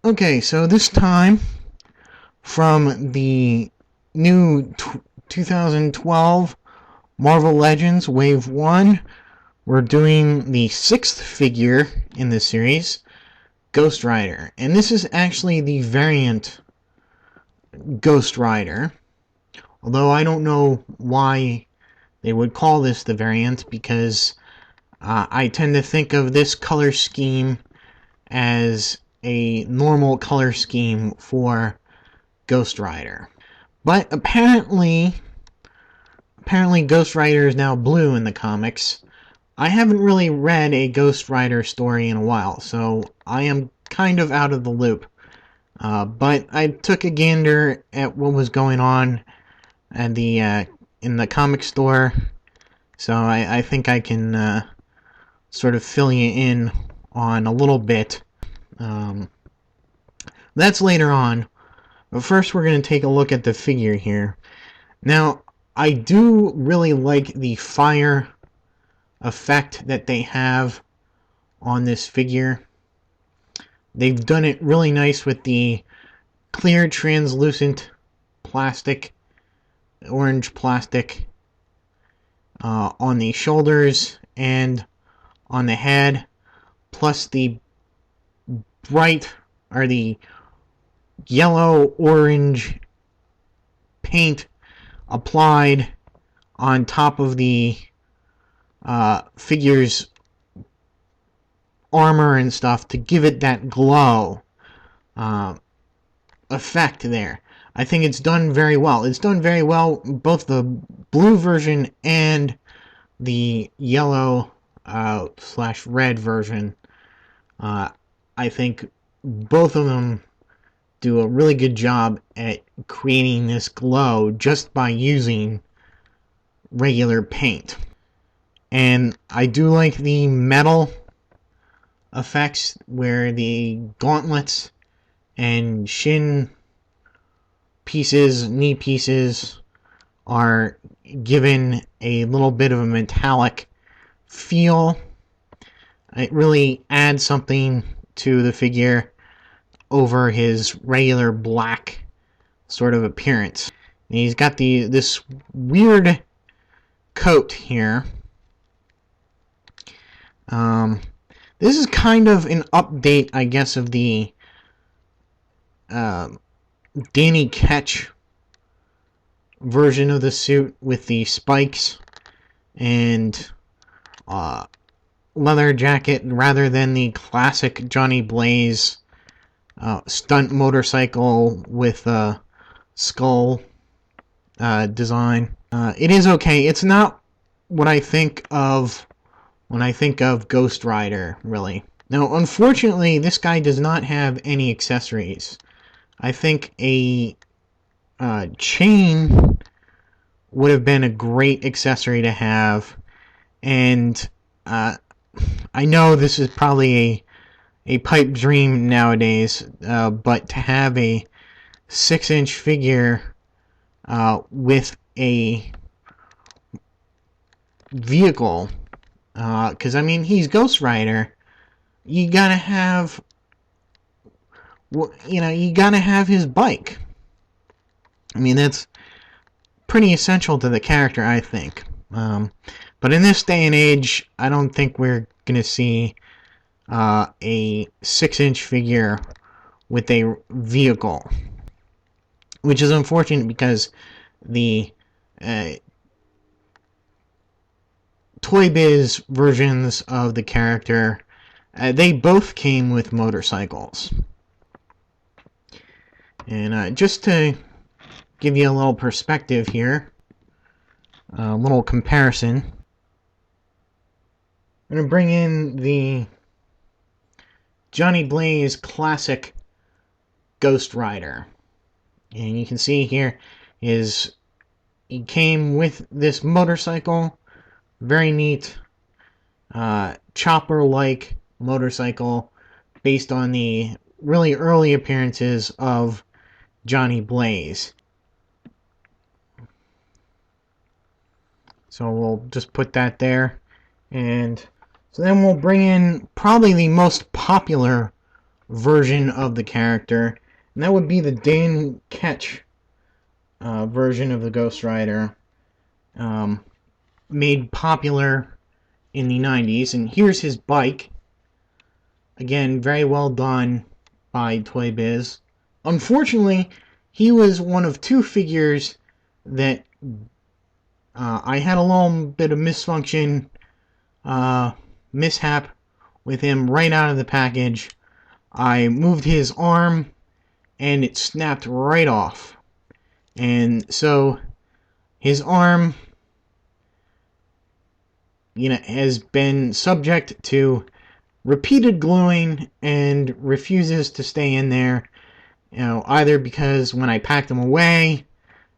Okay, so this time from the new 2012 Marvel Legends Wave 1, we're doing the 6th figure in this series, Ghost Rider. And this is actually the variant Ghost Rider, although I don't know why they would call this the variant, because I tend to think of this color scheme as a normal color scheme for Ghost Rider. But apparently Ghost Rider is now blue in the comics. I haven't really read a Ghost Rider story in a while, so I am kind of out of the loop. But I took a gander at what was going on at in the comic store, so I think I can sort of fill you in on a little bit. That's later on. But first we're going to take a look at the figure here. Now, I do really like the fire effect that they have on this figure. They've done it really nice with the clear translucent plastic, orange plastic, on the shoulders and on the head, plus the bright, or the yellow-orange paint applied on top of the figure's armor and stuff to give it that glow effect there. I think it's done very well. It's done very well, both the blue version and the yellow / red version. I think both of them do a really good job at creating this glow just by using regular paint. And I do like the metal effects where the gauntlets and shin pieces, knee pieces, are given a little bit of a metallic feel. It really adds something to the figure over his regular black sort of appearance. And he's got this weird coat here. This is kind of an update, I guess, of the Danny Ketch version of the suit with the spikes and leather jacket, rather than the classic Johnny Blaze stunt motorcycle with skull design. It is okay. It's not what I think of when I think of Ghost Rider, really. Now, unfortunately, this guy does not have any accessories. I think a chain would have been a great accessory to have, and I know this is probably a pipe dream nowadays, but to have a 6-inch figure with a vehicle, because I mean, he's Ghost Rider, you gotta have, you gotta have his bike. I mean, that's pretty essential to the character, I think. But in this day and age, I don't think we're gonna see a 6-inch figure with a vehicle, which is unfortunate because the Toy Biz versions of the character, they both came with motorcycles. And just to give you a little perspective here, a little comparison, I'm going to bring in the Johnny Blaze classic Ghost Rider. And you can see here he came with this motorcycle, very neat chopper-like motorcycle based on the really early appearances of Johnny Blaze. So we'll just put that there, and so then we'll bring in probably the most popular version of the character, and that would be the Dan Ketch version of the Ghost Rider, made popular in the 90s. And here's his bike. Again, very well done by Toy Biz. Unfortunately, he was one of two figures that I had a little bit of mishap with him right out of the package. I moved his arm and it snapped right off. And so his arm, has been subject to repeated gluing and refuses to stay in there. Either because when I packed him away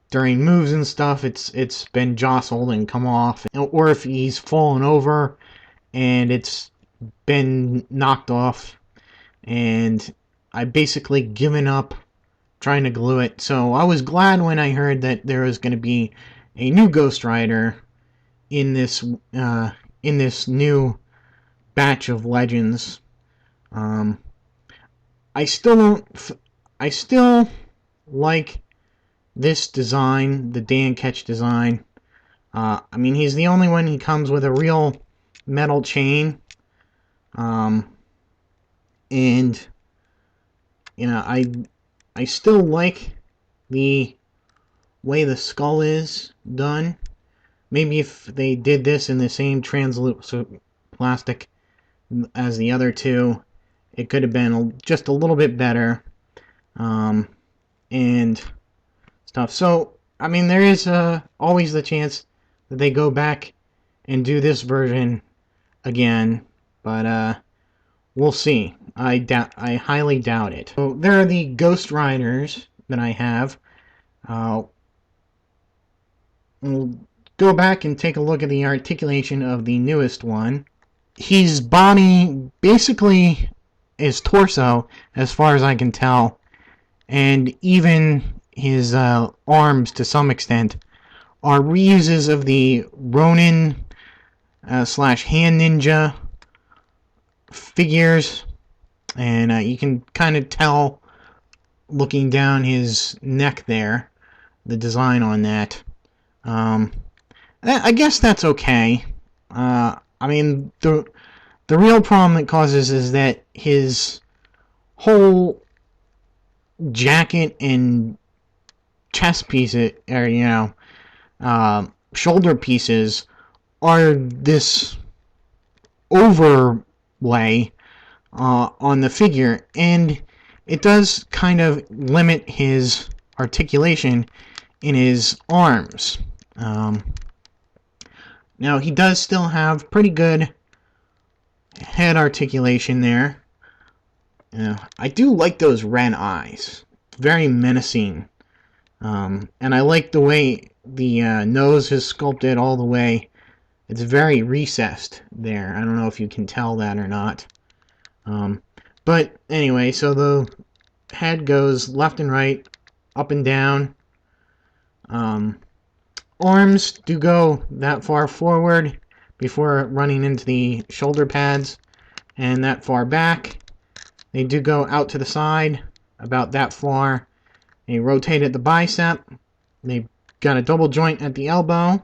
during moves and stuff, it's been jostled and come off, or if he's fallen over and it's been knocked off, and I basically given up trying to glue it. So I was glad when I heard that there was going to be a new Ghost Rider in this new batch of Legends. I still like this design, the Dan Ketch design. I mean, he's the only one. He comes with a real metal chain. And I still like the way the skull is done. Maybe if they did this in the same translucent plastic as the other two, it could have been just a little bit better. And stuff. So, I mean, there is always the chance that they go back and do this version again, but we'll see. I highly doubt it. So there are the Ghost Riders that I have. We'll go back and take a look at the articulation of the newest one. His body basically is torso, as far as I can tell, and even his arms, to some extent, are reuses of the Ronin slash Hand Ninja figures, and you can kind of tell looking down his neck there, the design on that. I guess that's okay. I mean, the real problem that causes is that his whole jacket and chest pieces, or shoulder pieces, are this overlay on the figure, and it does kind of limit his articulation in his arms. Now, he does still have pretty good head articulation there. I do like those red eyes. Very menacing. And I like the way the nose is sculpted all the way. It's very recessed there. I don't know if you can tell that or not. But anyway, so the head goes left and right, up and down. Arms do go that far forward before running into the shoulder pads, and that far back. They do go out to the side, about that far. They rotate at the bicep. They've got a double joint at the elbow.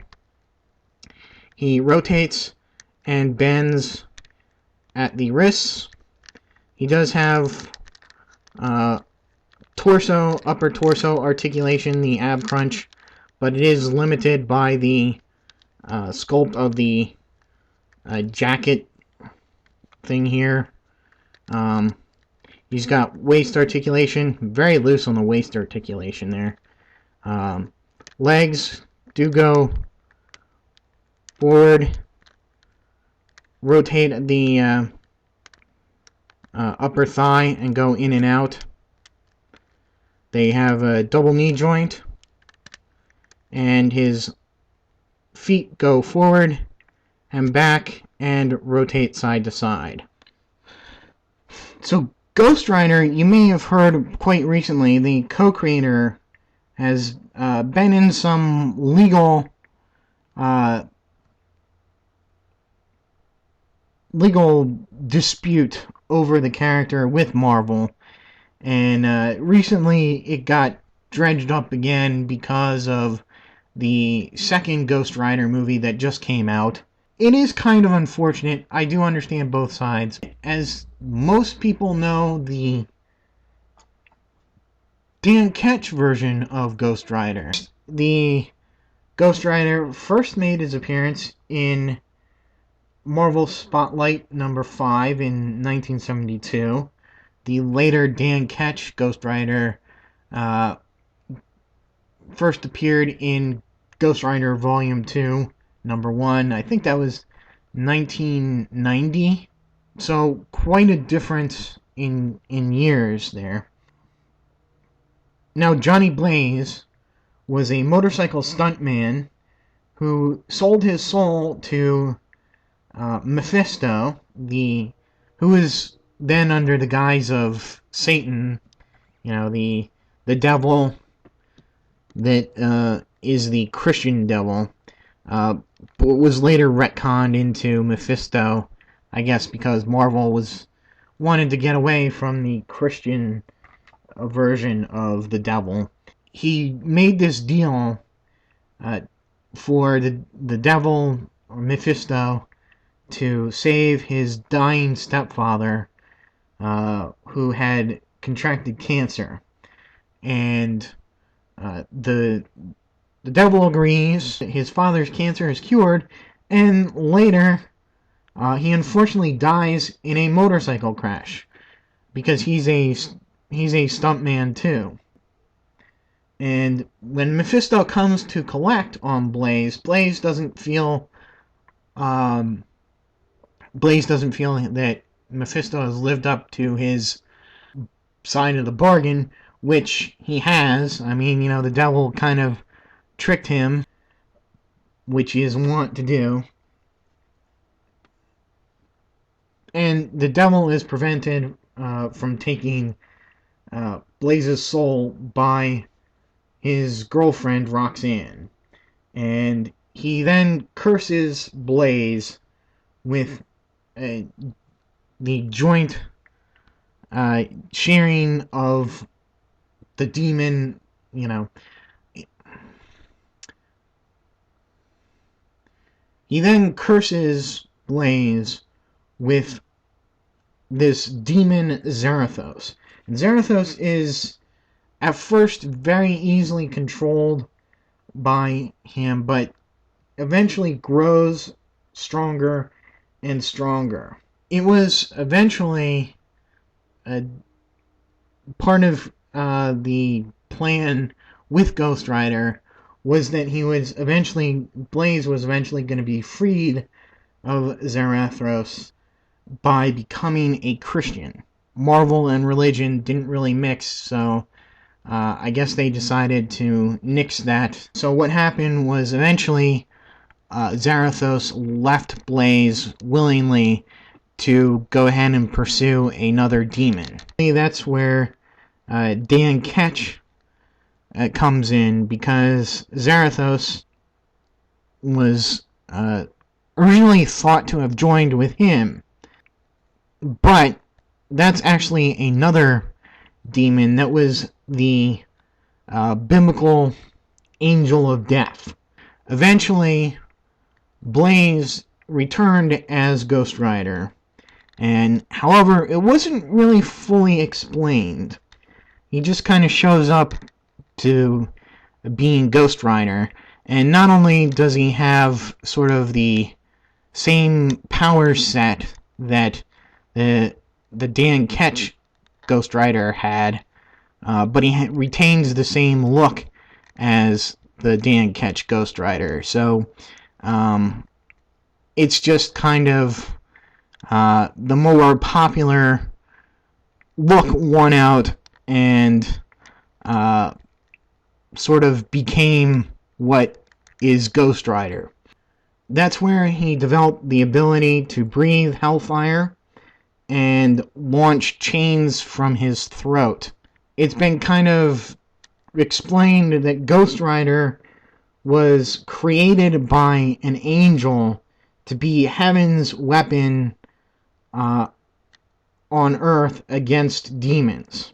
He rotates and bends at the wrists. He does have upper torso articulation, the ab crunch, but it is limited by the sculpt of the jacket thing here. He's got waist articulation, very loose on the waist articulation there. Legs do go forward, rotate the upper thigh and go in and out. They have a double knee joint, and his feet go forward and back and rotate side to side. So Ghost Rider, you may have heard quite recently, the co-creator has been in some legal dispute over the character with Marvel. And recently it got dredged up again because of the second Ghost Rider movie that just came out. It is kind of unfortunate. I do understand both sides. As most people know, the Dan Ketch version of Ghost Rider. The Ghost Rider first made his appearance in Marvel Spotlight number 5 in 1972. The later Dan Ketch Ghost Rider first appeared in Ghost Rider Volume 2, number 1. I think that was 1990. So quite a difference in years there. Now, Johnny Blaze was a motorcycle stuntman who sold his soul to Mephisto, who is then under the guise of Satan, the devil that is the Christian devil, but was later retconned into Mephisto, I guess because Marvel wanted to get away from the Christian version of the devil. He made this deal for the devil, or Mephisto, to save his dying stepfather, who had contracted cancer. And the devil agrees. His father's cancer is cured, and later he unfortunately dies in a motorcycle crash because he's a stuntman too. And when Mephisto comes to collect on Blaze, Blaze doesn't feel that Mephisto has lived up to his side of the bargain, which he has. I mean, the devil kind of tricked him, which he is wont to do. And the devil is prevented from taking Blaze's soul by his girlfriend, Roxanne. And he then curses Blaze with the joint sharing of the demon, He then curses Blaze with this demon Zarathos. And Zarathos is at first very easily controlled by him, but eventually grows stronger and stronger. It was eventually part of the plan with Ghost Rider was that Blaze was eventually going to be freed of Zarathos by becoming a Christian. Marvel and religion didn't really mix, so I guess they decided to nix that. So what happened was eventually Zarathos left Blaze willingly to go ahead and pursue another demon. That's where Dan Ketch comes in, because Zarathos was originally thought to have joined with him, but that's actually another demon that was the biblical angel of death. Eventually, Blaze returned as Ghost Rider, and however, it wasn't really fully explained. He just kind of shows up to being Ghost Rider, and not only does he have sort of the same power set that the Dan Ketch Ghost Rider had, but he retains the same look as the Dan Ketch Ghost Rider. So it's just kind of the more popular look won out, and sort of became what is Ghost Rider. That's where he developed the ability to breathe hellfire and launch chains from his throat. It's been kind of explained that Ghost Rider was created by an angel to be heaven's weapon on Earth against demons.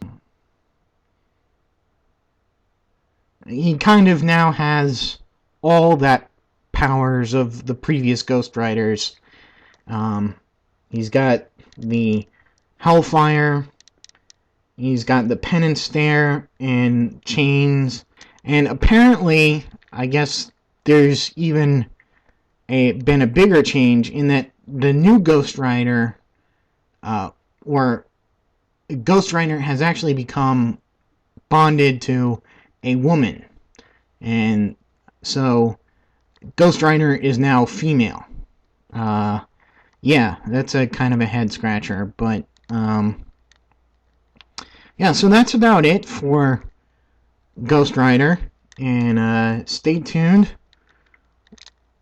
He kind of now has all that powers of the previous Ghost Riders. He's got the Hellfire, he's got the Penance Stare and chains, and apparently, I guess there's even been a bigger change in that the new Ghost Rider, or Ghost Rider has actually become bonded to a woman, and so Ghost Rider is now female. Yeah, that's a kind of a head scratcher, but yeah, so that's about it for Ghost Rider, and stay tuned,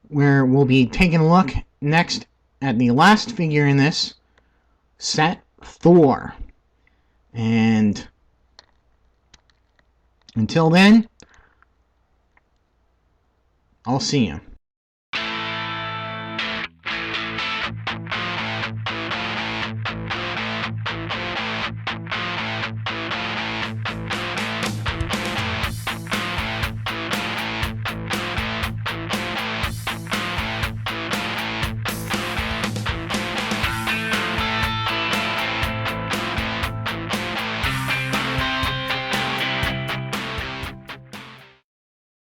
where we'll be taking a look next at the last figure in this set, Thor. And until then, I'll see you.